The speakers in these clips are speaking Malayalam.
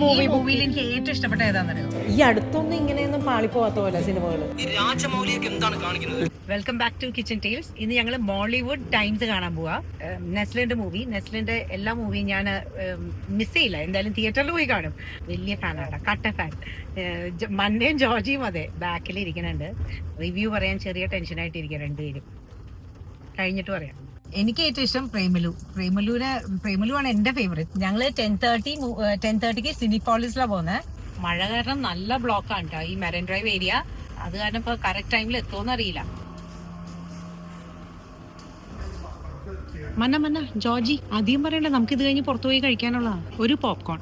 മൂവിയിൽ എനിക്ക് ഏറ്റവും ഇഷ്ടപ്പെട്ട ഏതാണെന്നറിയോ? ഈ അടുത്തൊന്നും ഇങ്ങനെയൊന്നും പാളിപ്പോവാത്ത പോലെ സിനിമകള്. Welcome back to kitchen tales. ഇന്ന് ഞങ്ങൾ മോളിവുഡ് ടൈംസ് കാണാൻ പോവാ. നെസ്ലിന്റെ മൂവി. നെസ്ലിന്റെ എല്ലാ മൂവിയും ഞാൻ മിസ് ചെയ്യില്ല, എന്തായാലും തിയേറ്ററിൽ പോയി കാണും. വലിയ ഫാനാണ്, കട്ട ഫാൻ. മന്നയും ജോർജിയും അതെ ബാക്കിൽ ഇരിക്കുന്നുണ്ട്. റിവ്യൂ പറയാൻ ചെറിയ ടെൻഷനായിട്ട് ഇരിക്കുക രണ്ടുപേരും. കഴിഞ്ഞിട്ട് പറയാം. എനിക്ക് ഏറ്റവും ഇഷ്ടം പ്രേമലു ആണ് എന്റെ ഫേവറേറ്റ്. ഞങ്ങള് 10:30ക്ക് സിനിപോളിസിലാണ് പോകുന്നത്. മഴ കാരണം നല്ല ബ്ലോക്കാണ് കേട്ടോ ഈ മെറൈൻ ഡ്രൈവ് ഏരിയ. അത് കാരണം ഇപ്പൊ കറക്റ്റ് ടൈമിൽ എത്തുമെന്ന് അറിയില്ല. മന്ന ജോർജി ആദ്യം പറയണ്ട, നമുക്ക് ഇത് കഴിഞ്ഞ് പുറത്തു പോയി കഴിക്കാനുള്ള ഒരു പോപ്കോൺ.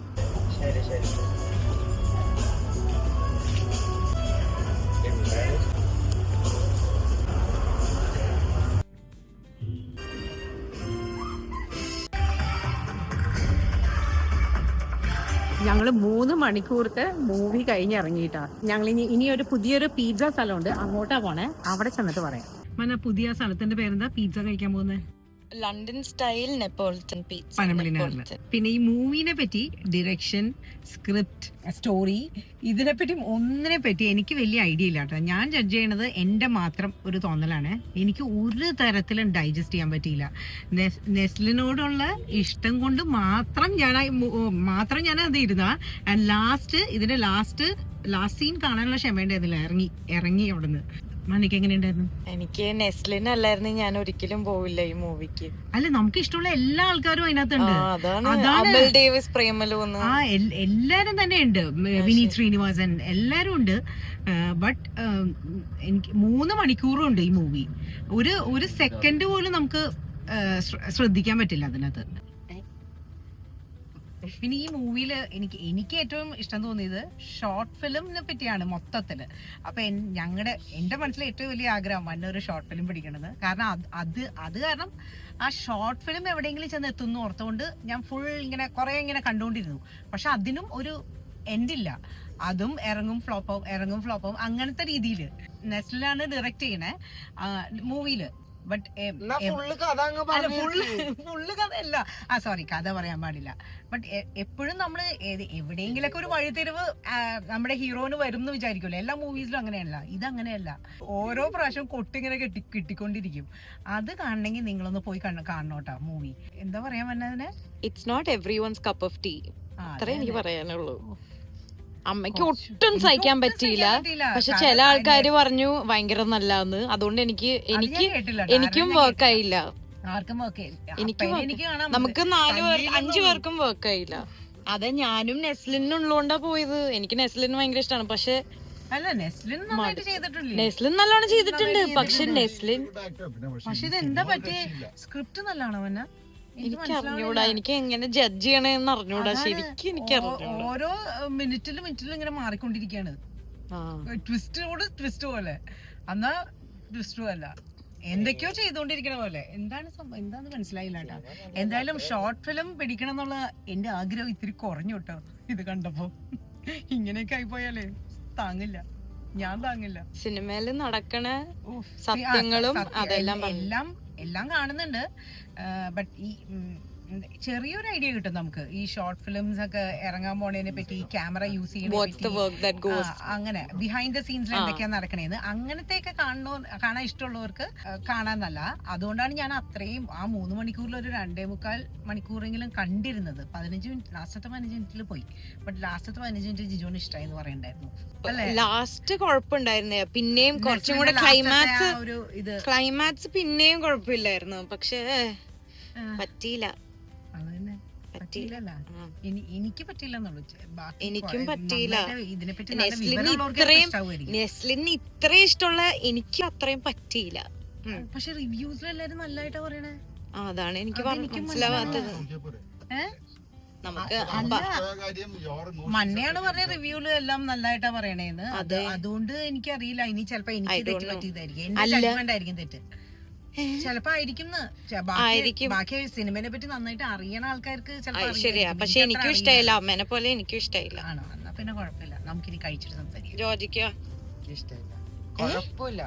ഞങ്ങൾ 3 മണിക്കൂറത്തെ മൂവി കഴിഞ്ഞ് ഇറങ്ങിയിട്ടാ. ഞങ്ങൾ ഇനി ഒരു പുതിയൊരു പിസ്സ സ്ഥലമുണ്ട്, അങ്ങോട്ടാ പോണേ. അവിടെ ചെന്നിട്ട് പറയാം. മന പുതിയ സ്ഥലത്തിന്റെ പേരെന്താ? പിസ്സ കഴിക്കാൻ പോകുന്നത് ലണ്ടൻ സ്റ്റൈൽ നെപ്പോളിറ്റൻ പിസ്സ. പിന്നെ ഈ മൂവിനെ പറ്റി, ഡിറക്ഷൻ, സ്ക്രിപ്റ്റ്, സ്റ്റോറി, ഇതിനെപ്പറ്റി ഒന്നിനെ പറ്റി എനിക്ക് വലിയ ഐഡിയ ഇല്ല കേട്ടോ. ഞാൻ ജഡ്ജ് ചെയ്യണത് എൻ്റെ മാത്രം ഒരു തോന്നലാണ്. എനിക്ക് ഒരു തരത്തിലും ഡൈജസ്റ്റ് ചെയ്യാൻ പറ്റിയില്ല. നെസ്ലിനോടുള്ള ഇഷ്ടം കൊണ്ട് മാത്രം ഞാൻ അത് ഇരുന്ന. ആൻഡ് ഇതിന്റെ ലാസ്റ്റ് സീൻ കാണാനുള്ള ക്ഷമയുണ്ടായിരുന്നില്ല. ഇറങ്ങി അവിടുന്ന്. മണിക്ക് എങ്ങനെയുണ്ടായിരുന്നു? എനിക്ക് നെസ്ലിൻ അല്ലായിരുന്നു ഞാൻ ഒരിക്കലും പോവില്ല ഈ മൂവിക്ക്. അല്ല, നമുക്ക് ഇഷ്ടമുള്ള എല്ലാ ആൾക്കാരും അതിനകത്തുണ്ട്. എല്ലാരും തന്നെ ഉണ്ട്. വിനീത് ശ്രീനിവാസൻ എല്ലാരും ഉണ്ട്. ബട്ട് എനിക്ക് 3 മണിക്കൂറും ഉണ്ട് ഈ മൂവി. ഒരു സെക്കൻഡ് പോലും നമുക്ക് ശ്രദ്ധിക്കാൻ പറ്റില്ല അതിനകത്ത്. പിന്നെ ഈ മൂവിയില് എനിക്ക് ഏറ്റവും ഇഷ്ടം തോന്നിയത് ഷോർട്ട് ഫിലിമിനെ പറ്റിയാണ് മൊത്തത്തില്. അപ്പൊ എന്റെ മനസ്സിലെ ഏറ്റവും വലിയ ആഗ്രഹം ഒരു ഷോർട്ട് ഫിലിം പിടിക്കണത്. കാരണം അത് കാരണം ആ ഷോർട്ട് ഫിലിം എവിടെയെങ്കിലും ചെന്ന് എത്തുന്നു ഓർത്തുകൊണ്ട് ഞാൻ ഫുൾ കുറെ കണ്ടുകൊണ്ടിരുന്നു. പക്ഷെ അതിനും ഒരു എൻഡില്ല. അതും ഇറങ്ങും ഫ്ലോപ്പാവും അങ്ങനത്തെ രീതിയില്. നെസ്ലിലാണ് ഡയറക്റ്റ് ചെയ്യണേ മൂവിയില്. ബട്ട് ഫുള്ള് കഥയല്ല. സോറി, കഥ പറയാൻ പാടില്ല. ബട്ട് എപ്പോഴും നമ്മള് എവിടെയെങ്കിലൊക്കെ ഒരു വഴിത്തിരിവ് നമ്മുടെ ഹീറോന് വരും എന്ന് വിചാരിക്കുമല്ലോ. എല്ലാ മൂവീസിലും അങ്ങനെയല്ല, ഇതങ്ങനെയല്ല. ഓരോ പ്രാവശ്യം കൊട്ടിങ്ങനെ കിട്ടിക്കൊണ്ടിരിക്കും. അത് കാണണമെങ്കിൽ നിങ്ങളൊന്ന് പോയി കാണണോട്ടാ മൂവി. എന്താ പറയാൻ പറ്റുന്നതിന്? It's not everyone's cup of tea. അത്രേ എനിക്ക് പറയാനുള്ളൂ. അമ്മയ്ക്ക് ഒട്ടും സഹിക്കാൻ പറ്റിയില്ല. പക്ഷെ ചില ആൾക്കാര് പറഞ്ഞു ഭയങ്കര നല്ലതെന്ന്. അതുകൊണ്ട് എനിക്കും വർക്ക് ആയില്ല. നമുക്ക് 5 പേർക്കും വർക്ക് ആയില്ല. അതെ, ഞാനും നെസ്ലിനുള്ളതുകൊണ്ടാ പോയത്. എനിക്ക് നെസ്ലിന് ഭയങ്കര ഇഷ്ടമാണ്. പക്ഷെ നെസ്ലിൻ നല്ലോണം ചെയ്തിട്ടുണ്ട്. പക്ഷെ ഇതെന്താ പറ്റിയ സ്ക്രിപ്റ്റ് നല്ലതാണോ? എനിക്ക് അറിഞ്ഞൂടാ, എനിക്ക് എങ്ങനെ ജഡ്ജ് ചെയ്യണെന്ന് അറിഞ്ഞൂടാ. ശരിക്കും എനിക്ക് അറിഞ്ഞൂടാ. ഓരോ മിനിറ്റിലും ഇങ്ങനെ മാറിക്കൊണ്ടിരിക്കുകയാണ്. ട്വിസ്റ്റ് പോലെ എന്നാ ട്വിസ്റ്റും അല്ല, എന്തൊക്കെയോ ചെയ്തുകൊണ്ടിരിക്കണ പോലെ. എന്താന്ന് മനസ്സിലായില്ല കേട്ടോ. എന്തായാലും ഷോർട്ട് ഫിലിം പിടിക്കണം എന്നുള്ള എന്റെ ആഗ്രഹം ഇത്തിരി കുറഞ്ഞു കേട്ടോ ഇത് കണ്ടപ്പോ. ഇങ്ങനെയൊക്കെ ആയിപ്പോയാലേ ഞാൻ താങ്ങില്ല. സിനിമയില് നടക്കണ സത്യങ്ങളും അതെല്ലാം എല്ലാം കാണുന്നുണ്ട്. ബട്ട് ഈ ചെറിയൊരു ഐഡിയ കിട്ടും നമുക്ക് ഈ ഷോർട്ട് ഫിലിംസ് ഒക്കെ ഇറങ്ങാൻ പോണതിനെ പറ്റി, ക്യാമറ യൂസ് ചെയ്യുന്ന, അങ്ങനെ ബിഹൈൻഡ് ദ സീൻസിൽ എന്തൊക്കെയാണ് നടക്കണേന്ന്. അങ്ങനത്തെയൊക്കെ കാണാൻ ഇഷ്ടമുള്ളവർക്ക് കാണാന്നല്ല. അതുകൊണ്ടാണ് ഞാൻ അത്രയും ആ 3 മണിക്കൂറിൽ ഒരു 2.25 മണിക്കൂറെങ്കിലും കണ്ടിരുന്നത്. 15 മിനിറ്റ്, ലാസ്റ്റത്തെ 15 മിനിറ്റിൽ പോയി. ബട്ട് ലാസ്റ്റത്തെ 15 മിനിറ്റ് ജിജോന് ഇഷ്ടമായി എന്ന് പറയണ്ടായിരുന്നു. ലാസ്റ്റ് കുഴപ്പമുണ്ടായിരുന്നില്ല. പിന്നെയും കുറച്ചും കൂടെ ക്ലൈമാക്സ് പിന്നെയും കുഴപ്പമില്ലായിരുന്നു. പക്ഷേ പറ്റിയില്ല. എനിക്ക് പറ്റിയില്ലെന്നുള്ളൂ. എനിക്കും പറ്റിയില്ല. നെസ്ലിന് ഇത്രയും ഇഷ്ടമുള്ള എനിക്ക് അത്രയും പറ്റിയില്ല. പക്ഷെ റിവ്യൂസിൽ എല്ലാരും നല്ലതായിട്ടാ പറയണേ. അതാണ് എനിക്ക് മനസ്സിലാവാത്തത്. മന്നയാണ് പറഞ്ഞ റിവ്യൂല് എല്ലാം നല്ലതായിട്ടാ പറയണേന്ന്. അതുകൊണ്ട് എനിക്കറിയില്ല. ഇനി ചിലപ്പോ എനിക്ക് തെറ്റ് പറ്റിയതായിരിക്കും, എന്റെ ജഡ്ജ്മെന്റ് ആയിരിക്കും തെറ്റ്. ചിലപ്പോ ബാക്കി സിനിമയെ പറ്റി നന്നായിട്ട് അറിയണ ആൾക്കാർക്ക് ശരിയാ. പക്ഷെ എനിക്കും ഇഷ്ടമായില്ല, അമ്മേനെ പോലെ എനിക്കും ഇഷ്ടമായില്ല. ആണോ? എന്നാ പിന്നെ കുഴപ്പമില്ല, നമുക്കിനി കഴിച്ചിട്ട് സംസാരിക്കാം. ജോർജിക്കോ? കുഴപ്പമില്ല.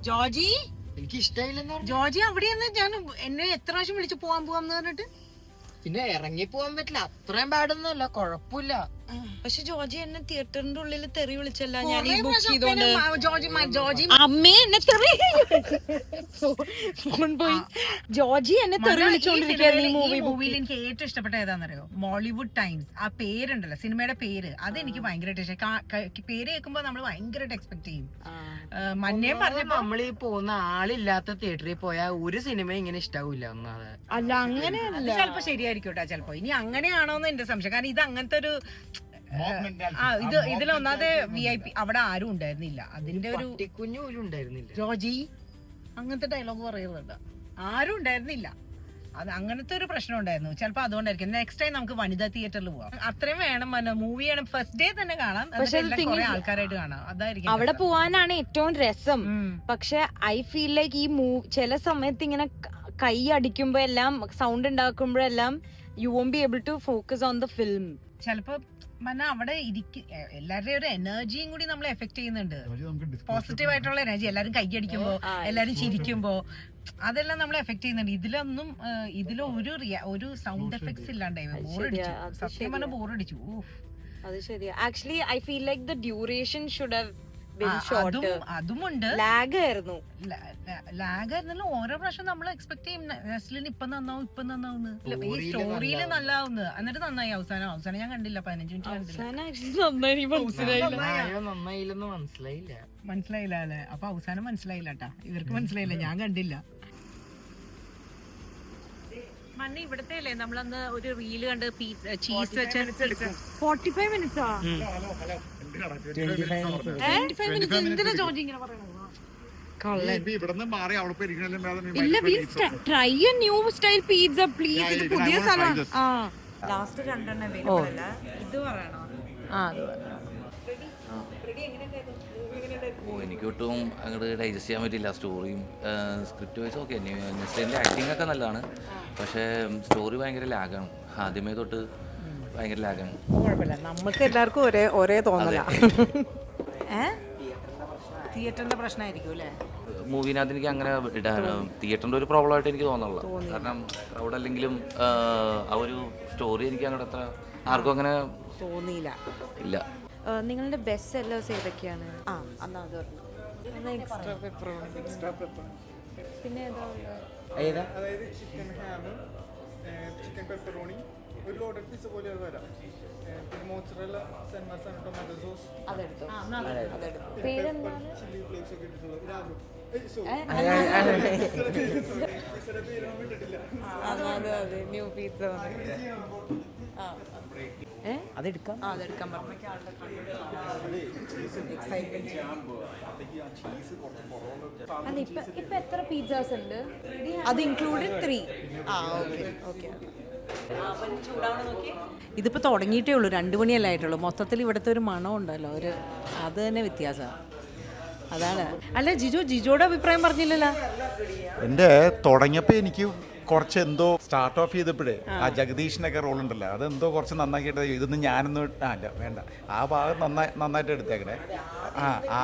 ജോർജി എനിക്ക് ഇഷ്ടമായില്ല. ജോർജി അവിടെയെന്ന് എന്നെ എത്ര പ്രാവശ്യം വിളിച്ച് പോവാന്ന് പറഞ്ഞിട്ട് പിന്നെ ഇറങ്ങി പോവാൻ പറ്റില്ല, അത്രയും പാടൊന്നുമല്ല, കുഴപ്പമില്ല. പക്ഷെ ജോർജി എന്നെ തിയേറ്ററിന്റെ ഉള്ളിൽ തെറി വിളിച്ചല്ല ഞാൻ ഈ ബുക്ക് ചെയ്തോണ്ട്. അമ്മേ എന്നെ തെറി ഫോൺ പോയി. ജോർജി എന്നെ തെറി വിളിച്ചോണ്ടിരിക്കുകയായിരുന്നു ഈ മൂവിയിൽ. എനിക്ക് ഏറ്റവും ഇഷ്ടപ്പെട്ട ഏതാണെന്നറിയോ? Mollywood times. ആ പേരുണ്ടല്ലോ, സിനിമയുടെ പേര്, അത് എനിക്ക് ഭയങ്കരമായിട്ട് ഇഷ്ടം. പേര് കേൾക്കുമ്പോ നമ്മൾ ഭയങ്കരമായിട്ട് എക്സ്പെക്ട് ചെയ്യും. മന്നേ പറഞ്ഞപ്പോ നമ്മൾ ഈ പോകുന്ന ആളില്ലാത്ത തിയേറ്ററിൽ പോയാൽ ഒരു സിനിമ ഇങ്ങനെ ഇഷ്ടാവൂല. ഒന്നാമത് അല്ല, അങ്ങനെയല്ല, ചിലപ്പോ ശരിയായിരിക്കും കേട്ടോ. ചിലപ്പോ ഇനി അങ്ങനെയാണോന്ന് എന്റെ സംശയം. കാരണം ഇത് അങ്ങനത്തെ ഒരു ഇതിലൊന്നാമത് VIP അവിടെ ആരും ഉണ്ടായിരുന്നില്ല. അതിന്റെ ഒരു കുഞ്ഞു പോലും ഉണ്ടായിരുന്നില്ല. ജോജി അങ്ങനത്തെ ഡയലോഗ് പറയുന്നുണ്ട്, ആരും ഉണ്ടായിരുന്നില്ല. അത് അങ്ങനത്തെ ഒരു പ്രശ്നം ഉണ്ടായിരുന്നു. ചിലപ്പോ അതുകൊണ്ടായിരിക്കും. നെക്സ്റ്റ് ടൈം നമുക്ക് വനിതാ തിയേറ്ററിൽ പോവാം. അത്രയും വേണം, മൂവിയാണ് ഫസ്റ്റ് ഡേ തന്നെ കാണാം. പക്ഷെ ആൾക്കാരായിട്ട് കാണാം. അതായിരിക്കും അവിടെ പോവാനാണ് ഏറ്റവും രസം. പക്ഷെ ഐ ഫീൽ ലൈക്ക് ഈ ചില സമയത്ത് ഇങ്ങനെ കൈ അടിക്കുമ്പോ എല്ലാം സൗണ്ട് ഉണ്ടാക്കുമ്പോഴെല്ലാം you won't be able to focus on the film. ചിലപ്പോ അവിടെ എല്ലാവരുടെയും ഒരു എനർജിയും കൂടി നമ്മളെ എഫക്ട് ചെയ്യുന്നുണ്ട്. പോസിറ്റീവ് ആയിട്ടുള്ള എനർജി, എല്ലാരും കൈയടിക്കുമ്പോ, എല്ലാരും ചിരിക്കുമ്പോ, അതെല്ലാം നമ്മളെ എഫക്ട് ചെയ്യുന്നുണ്ട്. ഇതിലൊരു സൗണ്ട് എഫക്ട്സ് ഇല്ലാണ്ടായി. ബോറടിച്ചു, സത്യം പറഞ്ഞാൽ ബോറടിച്ചു. അത് ശരിയാ. Actually I feel like the duration should have അതുമുണ്ട്. ലാഗ് ആയിരുന്നല്ലോ. ഓരോ പ്രാവശ്യം നമ്മൾ എക്സ്പെക്ട് ചെയ്യും നെസ്ലിന് ഇപ്പൊ നന്നാവുന്നു, ഈ സ്റ്റോറിയില് നല്ലാവുന്നു. എന്നിട്ട് നന്നായി. അവസാനം ഞാൻ കണ്ടില്ല, 15 മിനിറ്റ് മനസ്സിലായില്ല അല്ലെ? അപ്പൊ അവസാനം മനസ്സിലായില്ല കേട്ടാ, ഇവർക്ക് മനസ്സിലായില്ല, ഞാൻ കണ്ടില്ല. മണ്ണി ഇവിടത്തെ അല്ലേ നമ്മളന്ന് ഒരു റീല് കണ്ട് ചീസ് വെച്ച് 45 മിനിറ്റ്സാ. Try a new style pizza please. ഇത് പുതിയ സ്ഥലം. ലാസ്റ്റ് 2 അവൈലബിൾ അല്ല. ഇത് പറയണോ? എനിക്ക് ഒട്ടും അങ്ങോട്ട് ഡൈജസ്റ്റ് ചെയ്യാൻ പറ്റില്ല. സ്റ്റോറിയും സ്ക്രിപ്റ്റ് വൈസ് ഓക്കെ, നെസ്ലിൻ്റെ ആക്ടിങ് ഒക്കെ നല്ലതാണ്. പക്ഷേ സ്റ്റോറി ഭയങ്കര ലാഗാണ്. ആദ്യമേ തൊട്ട് ഭയങ്കര ലാഗാണ്. കുഴപ്പമില്ല, നമുക്ക് എല്ലാവർക്കും ഒരേ തോന്നല. തിയേറ്ററിന്റെ പ്രശ്നമായിരിക്കും അല്ലേ? മൂവിനകത്ത് എനിക്ക് അങ്ങനെ തിയേറ്ററിൻ്റെ ഒരു പ്രോബ്ലം ആയിട്ട് എനിക്ക് തോന്നുന്നില്ല. കാരണം ക്രൗഡ് അല്ലെങ്കിലും ആ ഒരു സ്റ്റോറി എനിക്ക് അങ്ങോട്ട് അത്ര ആർക്കും അങ്ങനെ തോന്നിയില്ല. ഇല്ല. നിങ്ങളുടെ ബെസ്റ്റ് സെല്ലേഴ്സ് ഏതൊക്കെയാണ്? പിന്നെ അതായത് ചിക്കൻ ഹാം, ചിക്കൻ പെപ്പറോണി, ഒരു ലോഡഡ് പിസ്സ പോലെ അത് വരാം. പിന്നെ മോzzarella, സെൻമർസൺ, ടൊമാറ്റോ സോസ്, ചില്ലി ഫ്ലേക്സ് ഒക്കെ ഇട്ടിട്ടുള്ള രാഗു. New pizza അതെടുക്കാം. ഇപ്പൊ എത്ര പിസ്സാസ് ഉണ്ട്? അത് ഇൻക്ലൂഡഡ് 3. ഇതിപ്പോ തുടങ്ങിയിട്ടേ ഉള്ളൂ, 2 മണിയല്ലേ ആയിട്ടുള്ളൂ. മൊത്തത്തിൽ ഇവിടുത്തെ ഒരു മണം ഉണ്ടല്ലോ, അത് തന്നെ വ്യത്യാസമാണ്. അതാണ്. അല്ല ജിജോയുടെ അഭിപ്രായം പറഞ്ഞില്ലല്ലോ. എൻ്റെ തുടങ്ങിയപ്പോൾ എനിക്ക് കുറച്ച് എന്തോ സ്റ്റാർട്ട് ഓഫ് ചെയ്തപ്പോഴേ ആ ജഗദീഷിനൊക്കെ റോൾ ഉണ്ടല്ലോ, അതെന്തോ കുറച്ച് നന്നാക്കിയിട്ട് ഇതൊന്നും ഞാനൊന്നും അല്ല വേണ്ട, ആ ഭാഗം നന്നായിട്ട് എടുത്തേക്കണേ.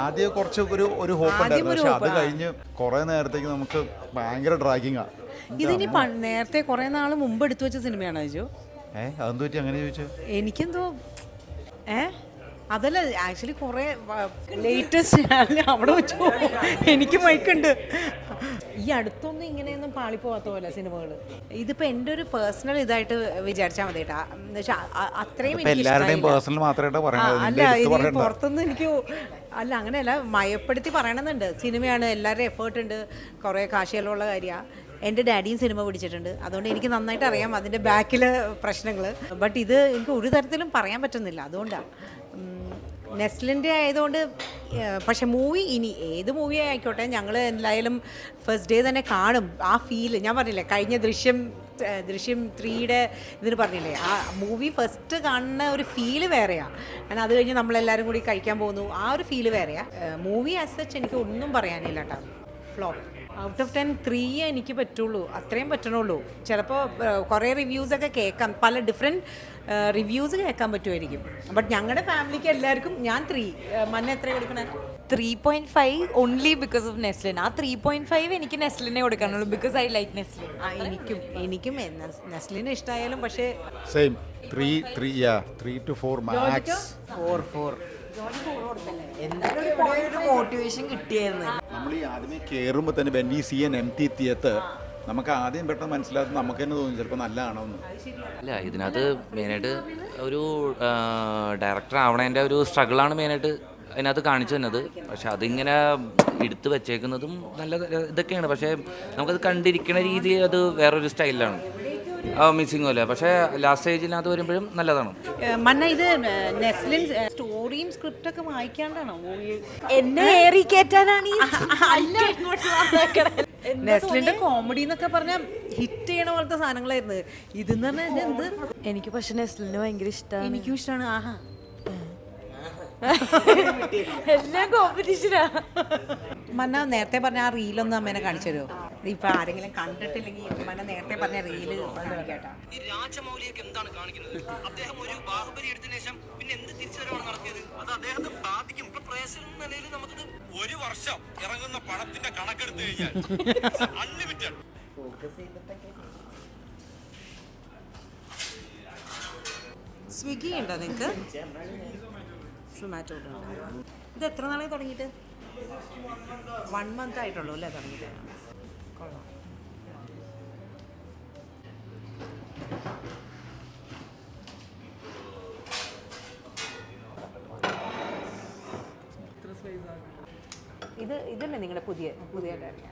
ആദ്യം കുറച്ച് ഒരു ഹോപ്പ് ഉണ്ടായിരുന്നു. പക്ഷെ അത് കഴിഞ്ഞ് കുറേ നേരത്തേക്ക് നമുക്ക് ഭയങ്കര ഡ്രാഗിങ്ങാണ്. ഇതിനി നേരത്തെ കുറെ നാൾ മുമ്പ് എടുത്തു വെച്ച സിനിമയാണോ ചോദിച്ചു? അതെന്ത് പറ്റി അങ്ങനെ ചോദിച്ചു? എനിക്കെന്തോ അതല്ല, ആക്ച്വലി കുറെ ലേറ്റസ്റ്റ് അവിടെ വെച്ചു എനിക്ക് മൈക്കുണ്ട്. ഈ അടുത്തൊന്നും ഇങ്ങനെയൊന്നും പാളിപ്പോവാത്ത പോലെ സിനിമകൾ. ഇതിപ്പോ എൻ്റെ ഒരു പേഴ്സണൽ ഇതായിട്ട് വിചാരിച്ചാൽ മതി കേട്ടാ. അത്രയും അല്ല, ഇത് പുറത്തുനിന്ന് എനിക്ക് അല്ല അങ്ങനെയല്ല, മയപ്പെടുത്തി പറയണമെന്നുണ്ട്. സിനിമയാണ്, എല്ലാവരും എഫേർട്ട് ഉണ്ട്, കുറേ കാശികളുള്ള കാര്യമാണ്. എൻ്റെ ഡാഡിയും സിനിമ പിടിച്ചിട്ടുണ്ട്, അതുകൊണ്ട് എനിക്ക് നന്നായിട്ട് അറിയാം അതിൻ്റെ ബാക്കിലെ പ്രശ്നങ്ങൾ. ബട്ട് ഇത് എനിക്ക് ഒരു തരത്തിലും പറയാൻ പറ്റുന്നില്ല, അതുകൊണ്ടാണ്. നെസ്ലിൻ്റെ ആയതുകൊണ്ട്. പക്ഷെ മൂവി ഇനി ഏത് മൂവി ആയിക്കോട്ടെ ഞങ്ങൾ എന്തായാലും ഫസ്റ്റ് ഡേ തന്നെ കാണും. ആ ഫീല് ഞാൻ പറഞ്ഞില്ലേ, കഴിഞ്ഞ ദൃശ്യം 3യുടെ ഇതിന് പറഞ്ഞില്ലേ, ആ മൂവി ഫസ്റ്റ് കാണുന്ന ഒരു ഫീല് വേറെയാണ്. കാരണം അത് കഴിഞ്ഞ് നമ്മളെല്ലാവരും കൂടി കഴിക്കാൻ പോകുന്നു, ആ ഒരു ഫീല് വേറെയാണ്. മൂവി ആസ് സച്ച് എനിക്ക് ഒന്നും പറയാനില്ല കേട്ടോ. ഫ്ലോപ്പ്. ഔട്ട് ഓഫ് 10 3 എനിക്ക് പറ്റുള്ളൂ, അത്രയും പറ്റണുള്ളൂ. ചിലപ്പോൾ കുറേ റിവ്യൂസൊക്കെ കേൾക്കാം, പല ഡിഫറെൻറ്റ് റിവ്യൂസ് കേൾക്കാൻ പറ്റുമായിരിക്കും. ബട്ട് ഞങ്ങളുടെ ഫാമിലിക്ക് എല്ലാവർക്കും ഞാൻ 3. മന്ന എത്ര കൊടുക്കണേ? 3.5 ഓൺലി ബിക്കോസ് ഓഫ് നെസ്ലിൻ. ആ 3.5 എനിക്ക് നെസ്ലിനെ കൊടുക്കാനുള്ളൂ ബിക്കോസ് ഐ ലൈക്ക് നെസ്ലിൻ. എനിക്കും നെസ്ലിനെ ഇഷ്ടമായാലും പക്ഷേ സെയിം 3 to 4 മാക്സ്. 4 എന്തായാലും ഒരു മോട്ടിവേഷൻ കിട്ടിയായിരുന്നു. നമ്മൾ ഈ ആദ്യമേ കയറുമ്പോൾ തന്നെ when we see an empty theatre നമുക്ക് ആദ്യം പെട്ടെന്ന് മനസ്സിലാകുന്നത് നമുക്ക് തന്നെ തോന്നും ചിലപ്പോൾ നല്ലതാണോ എന്ന്. അല്ല, ഇതിനകത്ത് മെയിനായിട്ട് ഒരു ഡയറക്ടർ ആവണേൻ്റെ ഒരു സ്ട്രഗിളാണ് മെയിനായിട്ട് അതിനകത്ത് കാണിച്ചു തന്നത്. പക്ഷെ അതിങ്ങനെ എടുത്ത് വെച്ചേക്കുന്നതും നല്ല ഇതൊക്കെയാണ്. പക്ഷേ നമുക്കത് കണ്ടിരിക്കുന്ന രീതി അത് വേറൊരു സ്റ്റൈലിലാണ്, മിസ്സിങ് പോലെ. പക്ഷേ ലാസ്റ്റ് സ്റ്റേജിനകത്ത് വരുമ്പോഴും നല്ലതാണ്. മന്ന ഇത് നെസ്ലിൻ സ്റ്റോറിയും സ്ക്രിപ്റ്റൊക്കെ വായിക്കാണ്ടാണോ മൂവി? എന്നെ ഏറി കയറ്റാനാണ് നെസ്ലിന്റെ കോമഡി എന്നൊക്കെ പറഞ്ഞാൽ ഹിറ്റ് ചെയ്യണ പോലത്തെ സാധനങ്ങളായിരുന്നു. ഇതെന്ന് പറഞ്ഞാൽ എന്ത്? എനിക്ക് പക്ഷെ നെസ്ലിനെ ഭയങ്കര ഇഷ്ടമാണ്. എനിക്കും ഇഷ്ടമാണ്. ആഹാ, എല്ലാം കോമ്പറ്റീഷനാ. മന്ന നേരത്തെ പറഞ്ഞ ആ റീലൊന്നും അമ്മേനെ കാണിച്ചു തരുമോ? ഇപ്പൊ ആരെങ്കിലും കണ്ടിട്ടില്ലെങ്കിൽ മന്ന നേരത്തെ പറഞ്ഞ റീല് കാണിക്കാട്ടാ. രാജമൗലിയൊക്കെ എന്താണ് കാണിക്കുന്നത്? അദ്ദേഹം ഒരു ബാഹുബലി എടുത്തതിനു ശേഷം പിന്നെ എന്ത് തിരിച്ചുവരവാണ് നടത്തിയത്? അത് അദ്ദേഹത്തെ ബാധിക്കും. ഇപ്പൊ പ്രേക്ഷകൻ എന്ന നിലയിൽ നമുക്കത് ഒരു വർഷം ഇറങ്ങുന്ന പണത്തിന്റെ കണക്കെടുത്ത് കഴിഞ്ഞാൽ അൺലിമിറ്റഡ്. സ്വിഗ്ഗി ഉണ്ടോ നിങ്ങൾക്ക്? സൊമാറ്റോ. ഇത് എത്ര നാളെ തുടങ്ങിയിട്ട്? 1 month ആയിട്ടുള്ളൂ അല്ലേ തുടങ്ങിയിട്ട്? കൊള്ളാം. ഇതല്ലേ നിങ്ങളുടെ പുതിയ ഡയറി?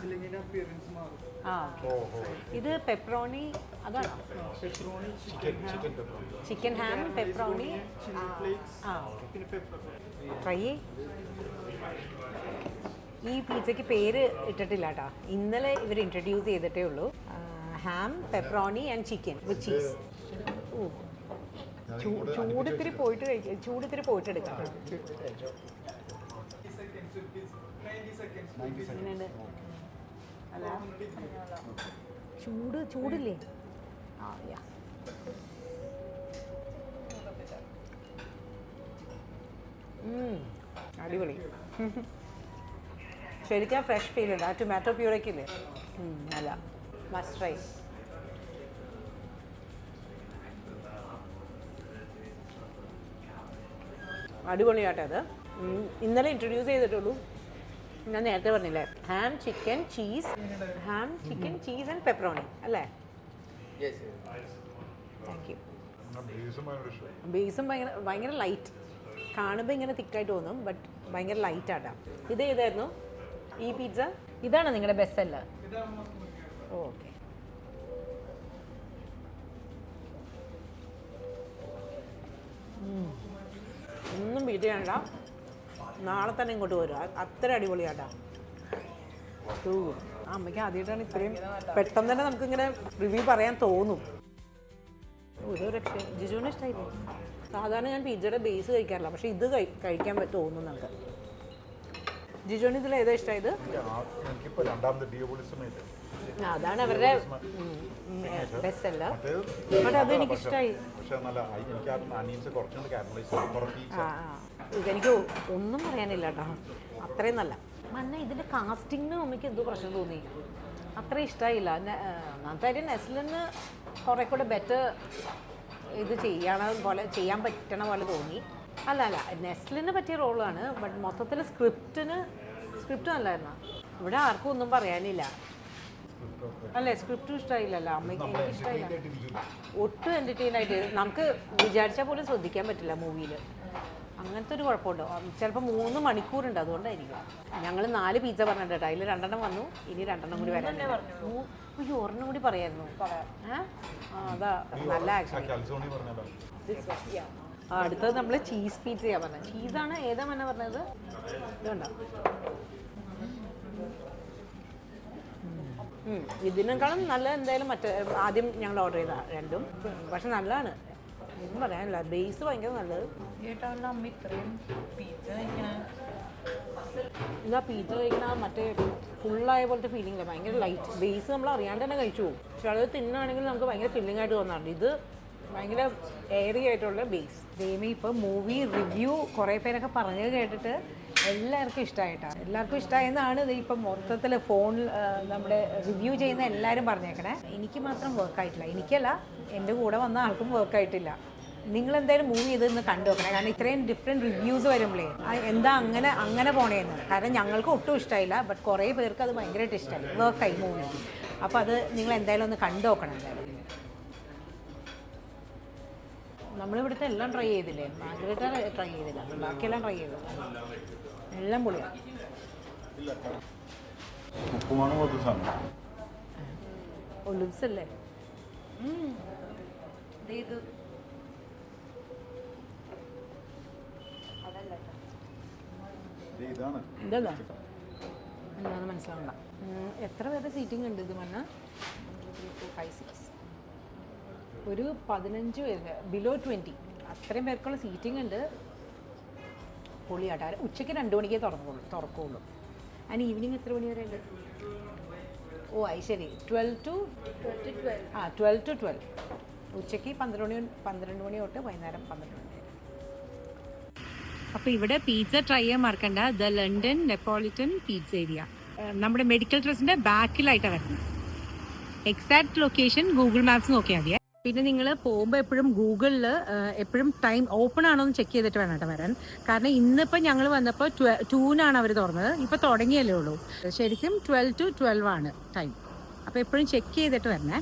ഇല്ലെങ്കിൽ അപ്പിയറൻസ് മാറും. ആ, ഇത് പെപ്പറോണി അതാണോ? Pepperoni, chicken ham, pepperoni, chilli flakes, പിന്നെ പെപ്പർ. ട്രൈ. ഈ പിzzയ്ക്ക് പേര് ഇട്ടിട്ടില്ല കേട്ടോ. ഇന്നലെ ഇവർ ഇൻട്രൊഡ്യൂസ് ചെയ്തിട്ടേ ഉള്ളൂ. Ham, pepperoni and chicken with cheese. ചൂടിത്തിരി പോയിട്ട് കഴിക്കാം. ചൂടിത്തിരി പോയിട്ട് എടുക്കാം. എങ്ങനെയുണ്ട്? അല്ല, ചൂടില്ലേ? ആ, യാ. അടിപൊളി. ശരിക്കും ഫ്രഷ് ഫീൽ ഉണ്ട്. ആ ടൊമാറ്റോ പ്യൂറൊക്കെ നല്ല മസ്റ്റ് ട്രൈ. അടിപൊളിയാട്ടെ അത്. ഇന്നലെ ഇൻട്രൊഡ്യൂസ് ചെയ്തിട്ടുള്ളൂ. ഞാൻ നേരത്തെ പറഞ്ഞില്ലേ, ham chicken cheese and pepperoni അല്ലേ? Thank you. ബേസും ഭയങ്കര ലൈറ്റ്. കാണുമ്പോൾ ഇങ്ങനെ തിക്കായിട്ട് തോന്നും, ബട്ട് ഭയങ്കര ലൈറ്റ് ആട്ടാ. ഇത് ഏതായിരുന്നു ഈ പിസ്സ? ഇതാണോ നിങ്ങളുടെ ബെസ്റ്റ് സെല്ലർ? ഓക്കെ. ഒന്നും ബീറ്റ് ചെയ്യണ്ട. നാളെ തന്നെ ഇങ്ങോട്ട് വരും. അത്ര അടിപൊളിയാട്ടാ. ആ അമ്മയ്ക്ക് ആദ്യമായിട്ടാണ് ഇത്രയും പെട്ടെന്ന് തന്നെ നമുക്കിങ്ങനെ റിവ്യൂ പറയാൻ തോന്നും. ഒരു രക്ഷ. ജിജുവിന് ഇഷ്ടമായില്ലേ? സാധാരണ ഞാൻ പിzzയുടെ ബേസ് കഴിക്കാറില്ല, പക്ഷെ ഇത് കഴിക്കാൻ തോന്നും നമുക്ക്. ജിജുവിന് ഇതിൽ ഏതാ ഇഷ്ടമായത്? അതാണ് അവരുടെ ബെസ്റ്റ് സെല്ലർ. ബട്ട് അത് എനിക്ക് ഇഷ്ടമായി. ഇതെനിക്ക് ഒന്നും പറയാനില്ല കേട്ടോ, അത്രയും നല്ല. മന്ന ഇതിൻ്റെ കാസ്റ്റിങ്ങിന് നമുക്ക് എന്തോ പ്രശ്നം തോന്നി, അത്ര ഇഷ്ടമായില്ല. ഒന്നാമത്തെ നെസ്ലിന് കുറെ കൂടെ ബെറ്റർ ഇത് ചെയ്യാൻ പറ്റണ പോലെ തോന്നി. അല്ല നെസ്ലിന് പറ്റിയ റോളാണ്. ബട്ട് മൊത്തത്തിൽ സ്ക്രിപ്റ്റ് നല്ലായിരുന്നു. ഇവിടെ ആർക്കും ഒന്നും പറയാനില്ല അല്ലേ? സ്ക്രിപ്റ്റും ഇഷ്ടമായില്ലല്ലോ അമ്മയ്ക്ക്. എനിക്ക് ഇഷ്ടമായില്ല. ഒട്ടും എൻ്റർടൈൻ ആയിട്ട് നമുക്ക് വിചാരിച്ചാൽ പോലും ശ്രദ്ധിക്കാൻ പറ്റില്ല മൂവിയിൽ. അങ്ങനത്തെ ഒരു കുഴപ്പമുണ്ടോ? ചിലപ്പോൾ 3 മണിക്കൂറുണ്ട്, അതുകൊണ്ടായിരിക്കും. ഞങ്ങൾ 4 പിസ്സ പറഞ്ഞിട്ട് അതിൽ 2 വന്നു, ഇനി 2 കൂടി വരാൻ. അയ്യോ, ഒരെണ്ണം കൂടി പറയായിരുന്നു. അതാ നല്ല ആക്ഷൻ. അടുത്തത് നമ്മൾ ചീസ് പിസ്സയാണ് പറഞ്ഞത്. ചീസാണ് ഏതാ മന്ന പറഞ്ഞത്? ഇതുണ്ടോ? ഇതിനേക്കാളും നല്ല എന്തായാലും ആദ്യം ഞങ്ങൾ ഓർഡർ ചെയ്ത രണ്ടും. പക്ഷെ നല്ലതാണ്, ഒന്നും പറയാനില്ല. ബേസ് ഭയങ്കര നല്ലത്. ഇതാ പിസ്സ കഴിക്കണ മറ്റേ ഫുള്ളായ പോലത്തെ ഫീലിംഗ് ഇല്ല, ഭയങ്കര ലൈറ്റ്. ബേസ് നമ്മൾ അറിയാണ്ട് തന്നെ കഴിച്ചു പോകും. പക്ഷെ അത് തിന്നാണെങ്കിൽ നമുക്ക് ഭയങ്കര ഫില്ലിംഗ് ആയിട്ട് തോന്നാറുണ്ട്. ഇത് ഭയങ്കര എയറി ആയിട്ടുള്ള ബേസ്. ദൈവമേ, ഇപ്പോൾ മൂവി റിവ്യൂ കുറേ പേരൊക്കെ പറഞ്ഞത് കേട്ടിട്ട് എല്ലാവർക്കും ഇഷ്ടമായിട്ടാണ്. എല്ലാവർക്കും ഇഷ്ടമായെന്നാണ് ഇത് ഇപ്പം മൊത്തത്തിൽ ഫോണിൽ നമ്മുടെ റിവ്യൂ ചെയ്യുന്ന എല്ലാവരും പറഞ്ഞേക്കണേ. എനിക്ക് മാത്രം വർക്കായിട്ടില്ല. എനിക്കല്ല, എൻ്റെ കൂടെ വന്ന ആൾക്കും വർക്കായിട്ടില്ല. നിങ്ങളെന്തായാലും മൂവി ഇതൊന്ന് കണ്ടു നോക്കണേ. കാരണം ഇത്രയും ഡിഫറെൻറ്റ് റിവ്യൂസ് വരുമ്പോഴേ എന്താ അങ്ങനെ പോണേന്ന്. കാരണം ഞങ്ങൾക്ക് ഒട്ടും ഇഷ്ടമായില്ല, ബട്ട് കുറേ പേർക്ക് അത് ഭയങ്കരമായിട്ട് ഇഷ്ടമായി, വർക്കായി മൂവി. അപ്പോൾ അത് നിങ്ങൾ എന്തായാലും ഒന്ന് കണ്ടു നോക്കണം. എന്തായാലും നമ്മളിവിടുത്തെ എല്ലാം ട്രൈ ചെയ്തില്ലേ? മാർഗരേറ്റ ട്രൈ ചെയ്തില്ല, ബാക്കിയെല്ലാം ട്രൈ ചെയ്തു. എല്ലാം പൊളിയാണ്. ഒലിവ്സ് അല്ലേ? ഇതല്ല എന്താണെന്ന് മനസ്സിലാവണ്ട. എത്ര പേരുടെ സീറ്റിംഗ് ഉണ്ട് ഇത് പറഞ്ഞാൽ? 5, 6, ഒരു 15 പേര്, ബിലോ 20 അത്രയും പേർക്കുള്ള സീറ്റിംഗ് ഉണ്ട്. പൊളിയാട്ടാ. ഉച്ചയ്ക്ക് 2 മണിക്കേ തുറക്കുള്ളൂ. ആൻഡ് ഈവനിങ് എത്ര മണി വരെ ഉണ്ട്? ഓ അത് ശരി, 12 to 12. ഉച്ചയ്ക്ക് 12 മണി തൊട്ട് വൈകുന്നേരം 12 മണി വരെ. അപ്പോൾ ഇവിടെ പിസ്സ ട്രൈ ചെയ്യാൻ മറക്കണ്ട. The London Neapolitan pizza area നമ്മുടെ മെഡിക്കൽ ട്രസ്റ്റിൻ്റെ ബാക്കിലായിട്ടാണ് വരുന്നത്. എക്സാക്ട് ലൊക്കേഷൻ ഗൂഗിൾ മാപ്സ് നോക്കിയാൽ മതിയെ. പിന്നെ നിങ്ങൾ പോകുമ്പോൾ എപ്പോഴും ഗൂഗിളിൽ എപ്പോഴും ടൈം ഓപ്പൺ ആണോ എന്ന് ചെക്ക് ചെയ്തിട്ട് വേണം കേട്ടോ വരാൻ. കാരണം ഇന്നിപ്പോൾ ഞങ്ങൾ വന്നപ്പോൾ 2-നാണ് അവർ തുറന്നത്. ഇപ്പോൾ തുടങ്ങിയല്ലേ ഉള്ളൂ. ശരിക്കും 12 to 12 ആണ് ടൈം. അപ്പോൾ എപ്പോഴും ചെക്ക് ചെയ്തിട്ട് വരണേ.